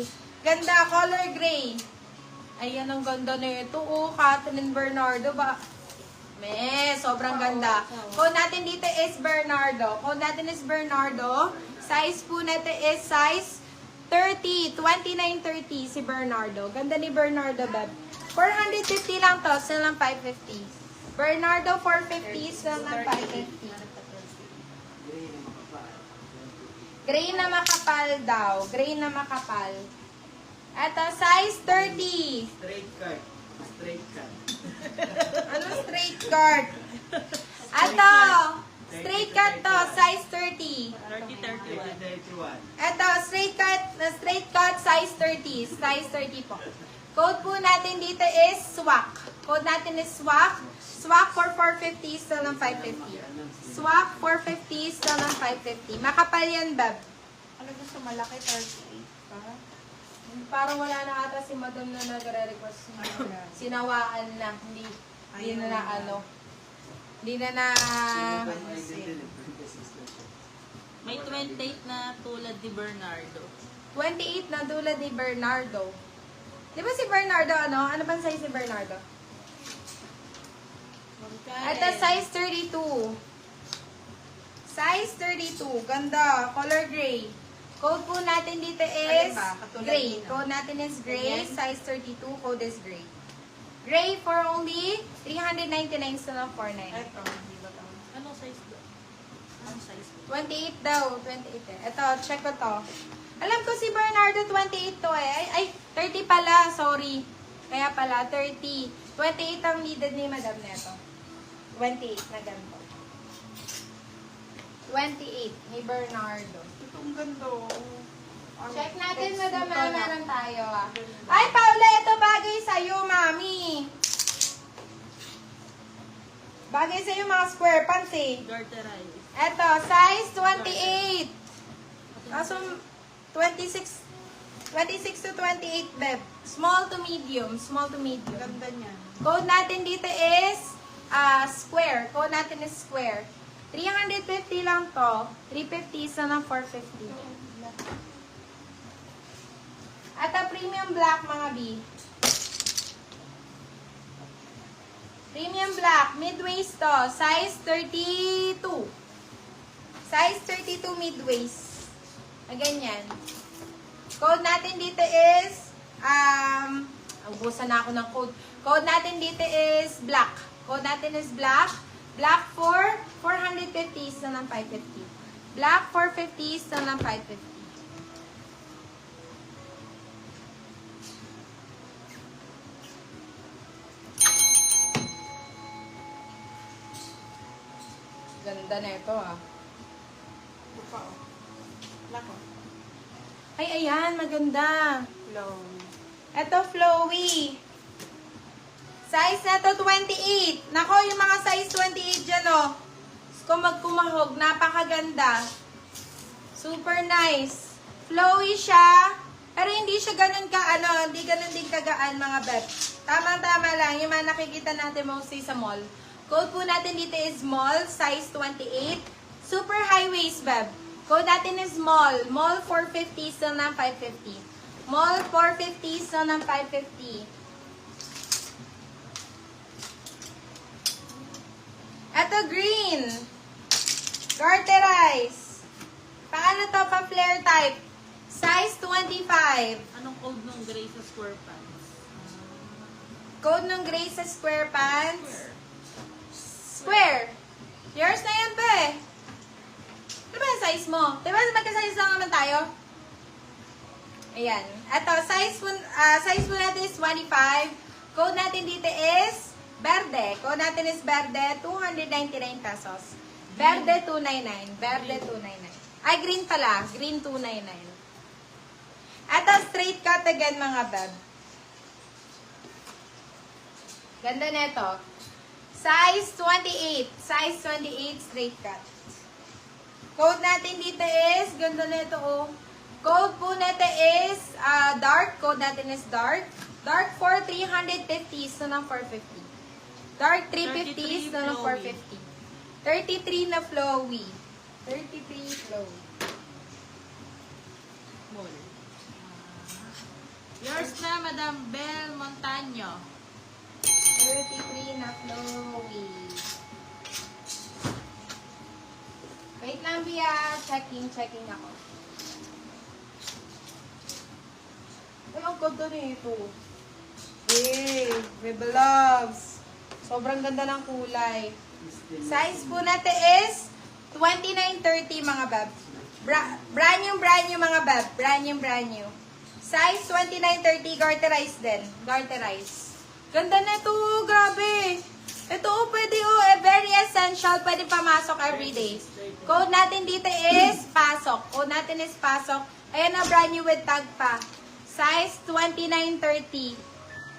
gray. Ganda, color gray. Ayan, ang ganda na ito. Oh, Catherine Bernardo ba? Sobrang ganda. Code natin dito is Bernardo. Code natin is Bernardo. Size po natin is size 30. 29-30 si Bernardo. Ganda ni Bernardo, beb. 450 lang to. Sila lang 550. Bernardo, 450. Sila lang 550. Gray na makapal daw. Gray na makapal. Ito, size 30. Straight cut. Straight cut. Ano straight cut? Ito, straight cut to, size 30. 30-31. Ito, straight cut, size 30. Size 30 po. Code po natin dito is SWAC. Code natin is SWAC. SWAC for 450, still ng 550. SWAC 450, still ng 550. Makapal yan, Beb. Ano gusto malaki? 38 pa? Parang wala na ata si Madam na nagre-request. Sinawaan na. Hindi na ano. Hindi na May 28 na tulad ni Bernardo. 28 na dula ni Bernardo. Di ba si Bernardo, ano? Ano bang size ni Bernardo? Ito, size 32. Size 32. Ganda. Color gray. Code po natin dito is gray. Code natin is gray. Size 32. Code is gray. Gray for only 399 sa lang 49. Ito, hindi ba ito? Anong size ba? Anong size ba? 28 daw. 28 eh. Ito, check ko to. Alam ko si Bernardo 28 to eh. Ay, 30 pala. Sorry. Kaya pala, 30. 28 ang needed ni Madam Neto. 28 na ganito. 28 ni Bernardo. Ito ang ganda. Check natin, Madam, meron tayo ah. Ay, Paula, ito bagay sa'yo, Mami. Bagay sa'yo mga square pants eh. Garterize. Ito, size 28. Kaso, 26 to 28, Beb. Small to medium. Small to medium. Ganda niya. Code natin dito is square. Code natin is square. 350 lang to. 350 isa ng 450. At a premium black, mga B. Premium black. Mid-waist to. Size 32. Size 32 mid-waist. Na ganyan. Code natin dito is, ubusan na ako ng code. Code natin dito is black. Code natin is black. Black for 450 is na ng 550. Black 450 is na ng 550. Ganda na ito ah. Ito pa, oh. Lako. Ay, ayan, maganda. Low. Ito, flowy. Size na to 28. Nako, yung mga size 28 dyan, oh. Kung magkumahog, napakaganda. Super nice. Flowy siya. Pero hindi siya ganun hindi ganun din kagaan, mga beb. Tamang-tama lang. Yung mga nakikita natin mostly sa mall. Code po natin dito is small, size 28. Super high waist, beb. Code natin is small. Mall 450, still ng 550. Mall 450, still ng 550. Ito, green. Garterize. Paano to? Pa-flare type. Size 25. Anong code ng gray sa square pants? Code ng gray sa square pants. Square. Yours na yan, pe. Ano ba yung size mo? Diba magka-size lang naman tayo? Ayan. Ito, size po natin is 25. Code natin dito is Verde. Code natin is Verde, 299 pesos. Verde, 299. Verde, 299. Ay, green pala. Green, 299. Ito, straight cut again, mga beb. Ganda nito. Size 28. Size 28, straight cut. Code natin dito is, ganda nito, oh. Code po natin is dark. Code natin is dark. Dark for 350 so ng 450. Dark 350 so ng 450. 33 na flowy. 33 flowy. Small. Yours na, Madam Bel Montaño. 33 na flowy. Wait lang, Bia. Checking ako. Ay, ang ganda nito. Yay! Rebel Loves. Sobrang ganda ng kulay. Size po natin is 29-30 mga bab. Brand new mga bab. Brand new. Size 29-30, garterize din. Garterize. Ganda na ito, grabe. Ito, pwede very essential. Pwede pamasok everyday. Code natin dito is pasok. Code natin is pasok. Ayan na, brand new with tag pa. Size 29-30.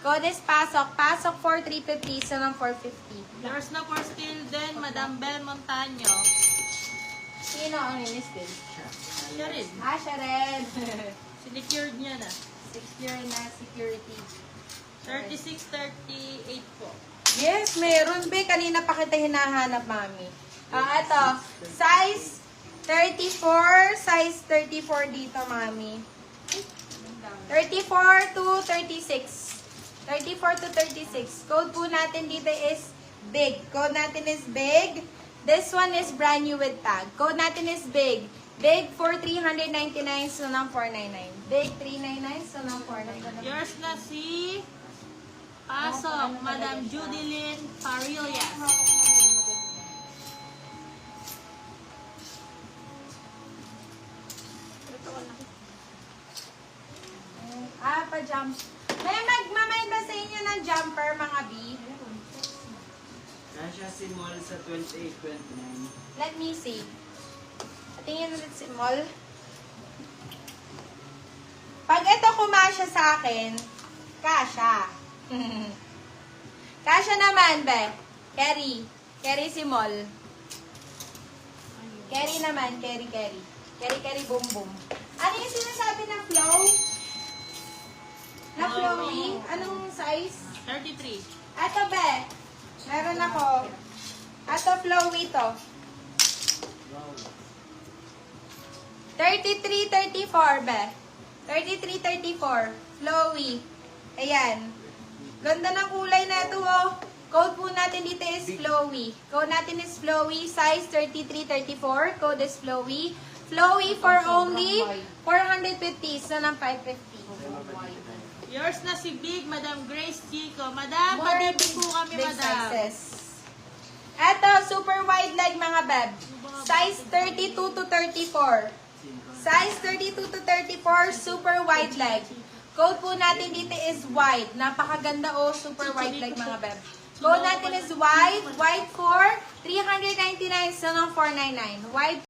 Code is pasok. Pasok for 350. So, ng 450. Yours na for still din, Madam Bel Montaño. Sino ang in-still? Siya rin. Siya rin. Secured niya na. Secure na security. 36-38 po. Yes, meron, be. Kanina pa kita hinahanap, mami. Ito. Size 34. Size 34 dito, mami. 34 to 36. 34 to 36. Code po natin dito is big. Code natin is big. This one is brand new with tag. Code natin is big. Big for 399, so ng 499. Big 399, so ng 499. Yours na si Pasok, Madam Judilyn Parillas. Pa-jump. May magmamenda sa inyo ng jumper, mga B. Kasha si Mall sa 28-29. Let me see. Tingin ulit si Mol. Pag ito kumasya sa akin, kasha. Kasha naman, be. Carry. Carry si Mol. Carry naman, carry. Carry, boom, boom. Ano yung sinasabi na flow? Na flowy? Anong size? 33. Ito, be. Meron ako. Ito, flowy to. 33-34, be. 33-34. Flowy. Ayan. Ganda ng kulay na ito, oh. Code po natin dito is flowy. Code natin is flowy. Size 33-34. Code is flowy. Flowy for only 450. So, ng 550. Yours na si Big, Madam Grace Chico. Madam, More pabibig po kami, big Madam. sizes. Ito, super wide leg, mga beb. Size 32 to 34. Size 32 to 34, super wide leg. Code po natin dito is wide. Napakaganda, oh, super wide leg, mga beb. Code natin is wide. Wide for 399, so ng 499. Wide